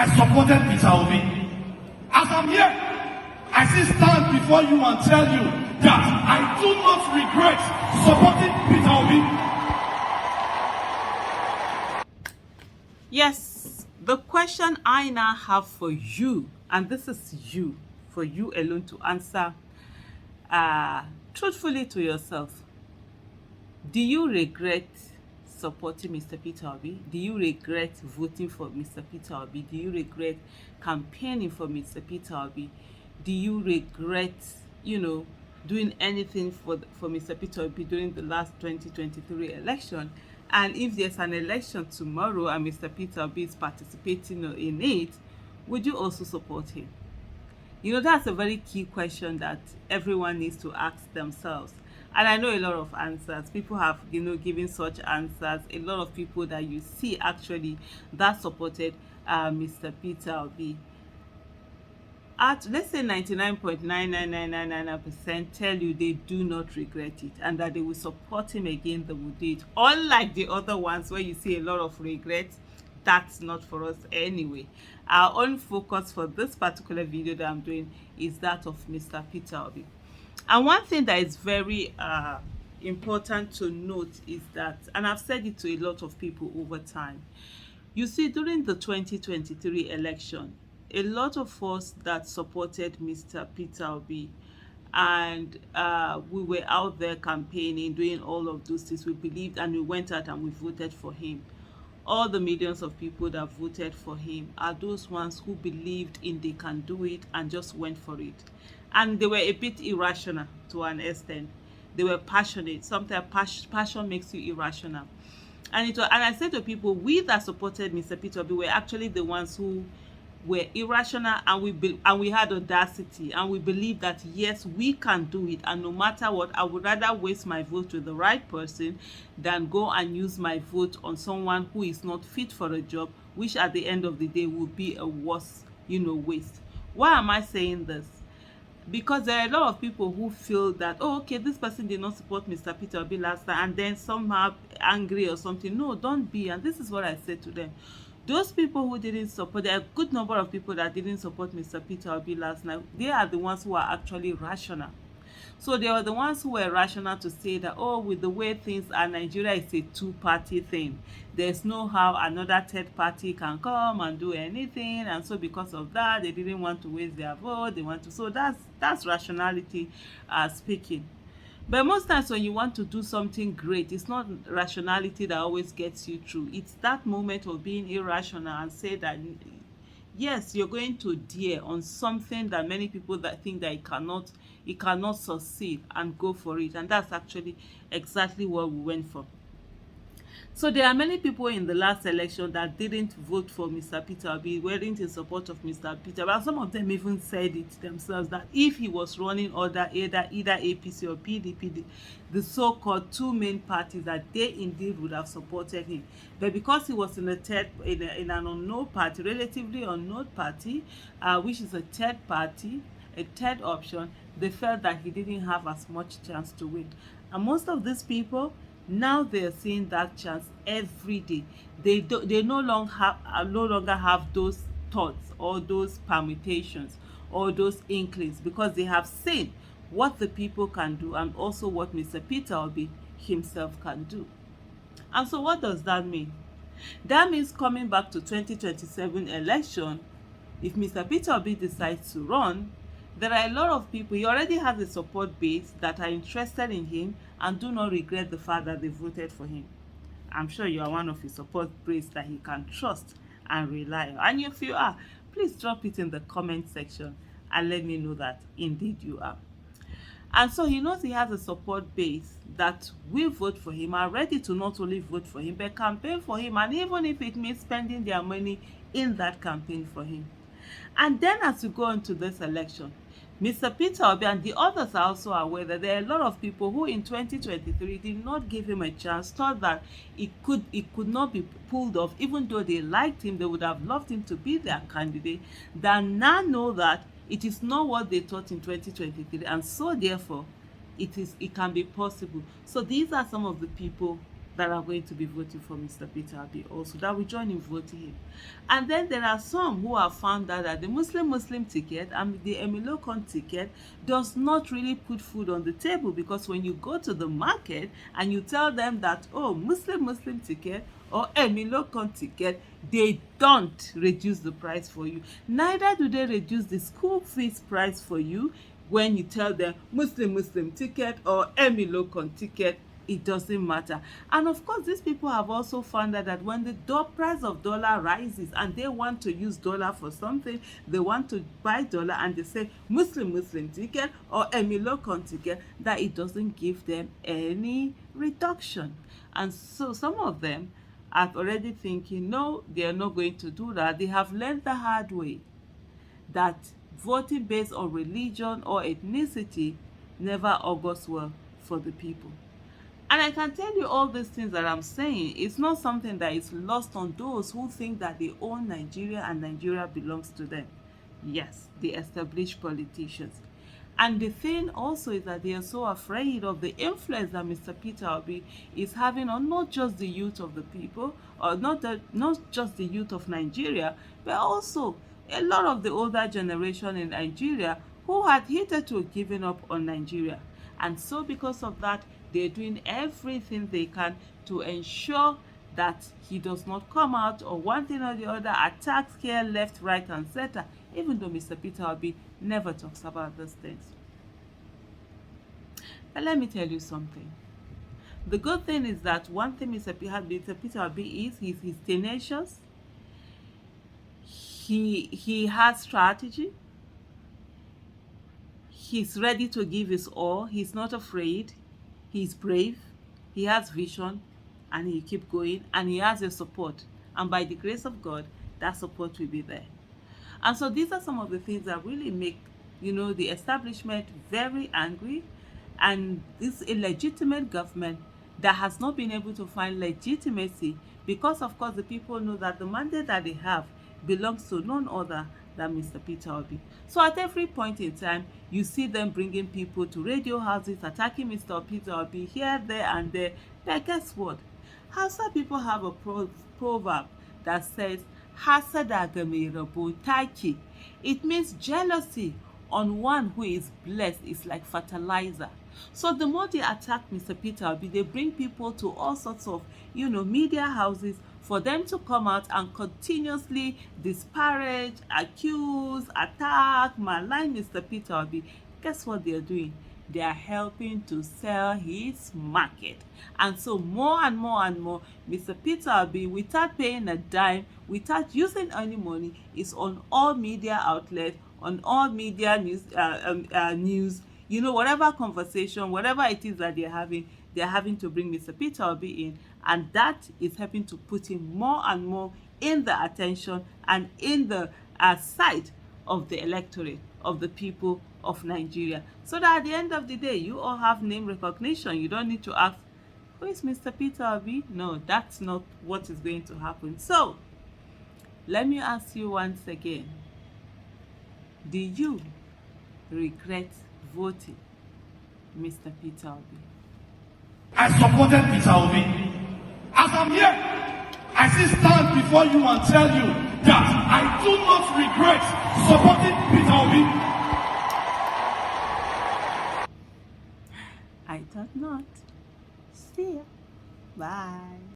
I supported Peter Obi. As I'm here, I still stand before you and tell you that I do not regret supporting Peter Obi. Yes, the question I now have for you, and this is you, for you alone to answer truthfully to yourself. Do you regret supporting Mr. Peter Obi? Do you regret voting for Mr. Peter Obi? Do you regret campaigning for Mr. Peter Obi? Do you regret, doing anything for Mr. Peter Obi during the last 2023 election? And if there's an election tomorrow and Mr. Peter Obi is participating in it, would you also support him? That's a very key question that everyone needs to ask themselves. And I know a lot of answers. People have, given such answers. A lot of people that you see actually that supported Mr. Peter Obi. At, let's say, 99.99999% tell you they do not regret it and that they will support him again, they will do it. Unlike the other ones where you see a lot of regret, that's not for us anyway. Our own focus for this particular video that I'm doing is that of Mr. Peter Obi. And one thing that is very important to note is that, and I've said it to a lot of people over time, you see, during the 2023 election, a lot of us that supported Mr. Peter Obi, and we were out there campaigning, doing all of those things, we believed, and we went out and we voted for him. All the millions of people that voted for him are those ones who believed in they can do it and just went for it. And they were a bit irrational to an extent. They were passionate. Sometimes passion makes you irrational. And I said to people, we that supported Mr. Peter Obi were actually the ones who were irrational, and we had audacity, and we believed that yes, we can do it, and no matter what, I would rather waste my vote with the right person than go and use my vote on someone who is not fit for a job, which at the end of the day will be a worse waste. Why am I saying this? Because there are a lot of people who feel that, oh, okay, this person did not support Mr. Peter Obi last time, and then somehow angry or something. No, don't be. And this is what I said to them. Those people who didn't support, there are a good number of people that didn't support Mr. Peter Obi last night. They are the ones who are actually rational. So they are the ones who were rational to say that, oh, with the way things are, Nigeria is a two-party thing. There's no how another third party can come and do anything. And so because of that, they didn't want to waste their vote. They want to. So that's rationality speaking. But most times when you want to do something great, it's not rationality that always gets you through. It's that moment of being irrational and say that, yes, you're going to dare on something that many people that think that it cannot succeed, and go for it. And that's actually exactly what we went for. So there are many people in the last election that didn't vote for Mr. Peter Obi, weren't in support of Mr. Peter Obi. And some of them even said it themselves that if he was running either APC or PDP, the so-called two main parties, that they indeed would have supported him. But because he was in an unknown party, relatively unknown party, which is a third party, a third option, they felt that he didn't have as much chance to win. And most of these people, now they're seeing that chance every day. They no longer have those thoughts or those permutations or those inklings, because they have seen what the people can do and also what Mr. Peter Obi himself can do. And so what does that mean? That means coming back to 2027 election, if Mr. Peter Obi decides to run, there are a lot of people, he already has a support base that are interested in him and do not regret the fact that they voted for him. I'm sure you are one of his support base that he can trust and rely on. And if you are, please drop it in the comment section and let me know that indeed you are. And so he knows he has a support base that will vote for him, are ready to not only vote for him, but campaign for him, and even if it means spending their money in that campaign for him. And then as we go into this election, Mr. Peter Obi and the others are also aware that there are a lot of people who in 2023 did not give him a chance, thought that it could not be pulled off, even though they liked him, they would have loved him to be their candidate, that now know that it is not what they thought in 2023, and so therefore it can be possible. So these are some of the people that are going to be voting for Mr. Peter Obi also, that will join in voting him. And then there are some who have found out that the Muslim ticket and the Emilokon ticket does not really put food on the table, because when you go to the market and you tell them that, oh, Muslim ticket or Emilokon ticket, they don't reduce the price for you. Neither do they reduce the school fees price for you when you tell them Muslim ticket or Emilokon ticket. It doesn't matter. And of course, these people have also found out that when the price of dollar rises and they want to use dollar for something, they want to buy dollar and they say Muslim ticket or Emilokon ticket, that it doesn't give them any reduction. And so some of them are already thinking, no, they are not going to do that. They have learned the hard way that voting based on religion or ethnicity never augurs well for the people. And I can tell you all these things that I'm saying, it's not something that is lost on those who think that they own Nigeria and Nigeria belongs to them. Yes, the established politicians. And the thing also is that they are so afraid of the influence that Mr. Peter Obi is having on not just the youth of the people, or not just the youth of Nigeria, but also a lot of the older generation in Nigeria who had hitherto given up on Nigeria. And so because of that, they're doing everything they can to ensure that he does not come out, or one thing or the other, attacks here, left, right, and center, even though Mr. Peter Obi never talks about those things. But let me tell you something. The good thing is that one thing Mr. Peter Obi is, he's tenacious. He has strategy. He's ready to give his all. He's not afraid. He's brave. He has vision, and he keep going, and he has a support. And by the grace of God, that support will be there. And so these are some of the things that really make, the establishment very angry, and this illegitimate government that has not been able to find legitimacy, because of course the people know that the mandate that they have belongs to none other than Mr. Peter Obi. So at every point in time, you see them bringing people to radio houses, attacking Mr. Peter Obi here, there, and there. But guess what? Hausa people have a proverb that says, Hasada Gamirabutaki. It means jealousy on one who is blessed is like fertilizer. So the more they attack Mr. Peter Obi, they bring people to all sorts of, media houses for them to come out and continuously disparage, accuse, attack, malign Mr. Peter Obi. Guess what they are doing? They are helping to sell his market. And so more and more and more, Mr. Peter Obi, without paying a dime, without using any money, is on all media outlets, on all media news, whatever conversation, whatever it is that they're having to bring Mr. Peter Obi in, and that is helping to put him more and more in the attention and in the sight of the electorate, of the people of Nigeria. So that at the end of the day, you all have name recognition. You don't need to ask, who is Mr. Peter Obi? No, that's not what is going to happen. So, let me ask you once again, do you regret voting Mr. Peter Obi? I supported Peter Obi. As I'm here, I still stand before you and tell you that I do not regret supporting Peter Obi. I thought not. See ya. Bye.